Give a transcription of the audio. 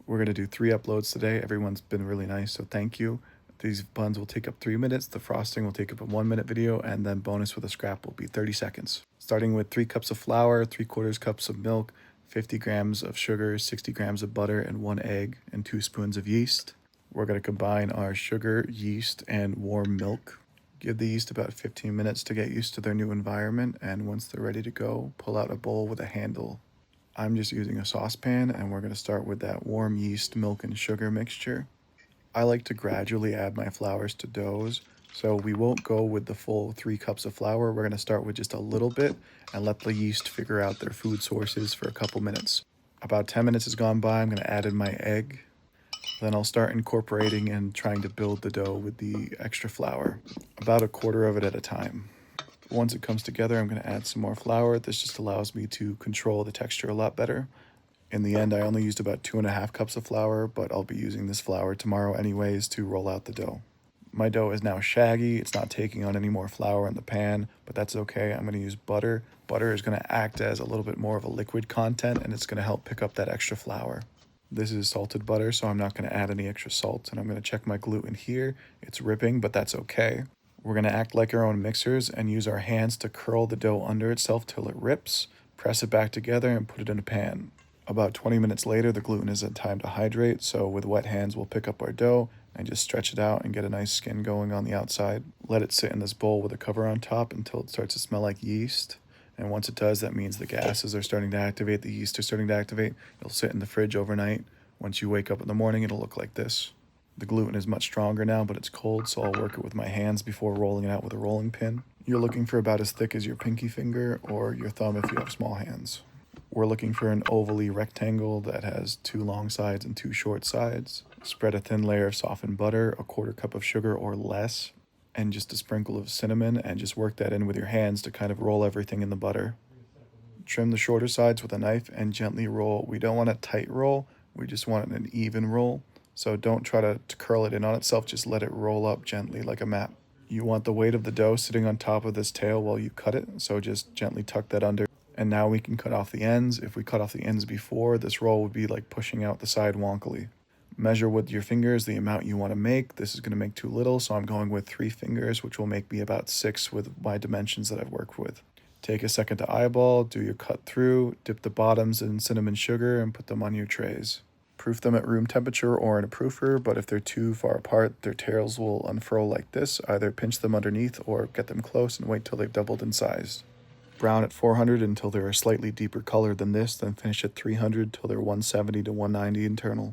We're going to do 3 uploads today. Everyone's been really nice, so thank you. These buns will take up 3 minutes, the frosting will take up a 1-minute video, and then bonus with a scrap will be 30 seconds. Starting with 3 cups of flour, 3/4 cups of milk, 50 grams of sugar, 60 grams of butter, and 1 egg, and 2 spoons of yeast. We're going to combine our sugar, yeast, and warm milk. Give the yeast about 15 minutes to get used to their new environment, and once they're ready to go, pull out a bowl with a handle. I'm just using a saucepan, and we're going to start with that warm yeast, milk, and sugar mixture. I like to gradually add my flours to doughs, so we won't go with the full 3 cups of flour. We're going to start with just a little bit and let the yeast figure out their food sources for a couple minutes. About 10 minutes has gone by, I'm going to add in my egg. Then I'll start incorporating and trying to build the dough with the extra flour, about a quarter of it at a time. Once it comes together, I'm going to add some more flour. This just allows me to control the texture a lot better. In the end, I only used about 2.5 cups of flour, but I'll be using this flour tomorrow anyways to roll out the dough. My dough is now shaggy. It's not taking on any more flour in the pan, but that's okay. I'm going to use butter. Butter is going to act as a little bit more of a liquid content, and it's going to help pick up that extra flour. This is salted butter, so I'm not going to add any extra salt, and I'm going to check my gluten here. It's ripping, but that's okay. We're going to act like our own mixers and use our hands to curl the dough under itself till it rips, press it back together, and put it in a pan. About 20 minutes later, the gluten is at time to hydrate, so with wet hands, we'll pick up our dough and just stretch it out and get a nice skin going on the outside. Let it sit in this bowl with a cover on top until it starts to smell like yeast. And once it does, that means the gases are starting to activate, the yeast are starting to activate. It'll sit in the fridge overnight. Once you wake up in the morning, it'll look like this. The gluten is much stronger now, but it's cold, so I'll work it with my hands before rolling it out with a rolling pin. You're looking for about as thick as your pinky finger or your thumb if you have small hands. We're looking for an ovally rectangle that has 2 long sides and 2 short sides. Spread a thin layer of softened butter, a 1/4 cup of sugar or less, and just a sprinkle of cinnamon, and just work that in with your hands to kind of roll everything in the butter. Trim the shorter sides with a knife and gently roll. We don't want a tight roll, we just want an even roll. So don't try to curl it in on itself, just let it roll up gently like a map. You want the weight of the dough sitting on top of this tail while you cut it, so just gently tuck that under. And now we can cut off the ends. If we cut off the ends before, this roll would be like pushing out the side wonkily. Measure with your fingers the amount you want to make. This is going to make too little, so I'm going with 3 fingers, which will make me about 6 with my dimensions that I've worked with. Take a second to eyeball, do your cut through, dip the bottoms in cinnamon sugar, and put them on your trays. Proof them at room temperature or in a proofer, but if they're too far apart, their tails will unfurl like this. Either pinch them underneath or get them close and wait till they've doubled in size. Brown at 400 until they're a slightly deeper color than this, then finish at 300 till they're 170 to 190 internal.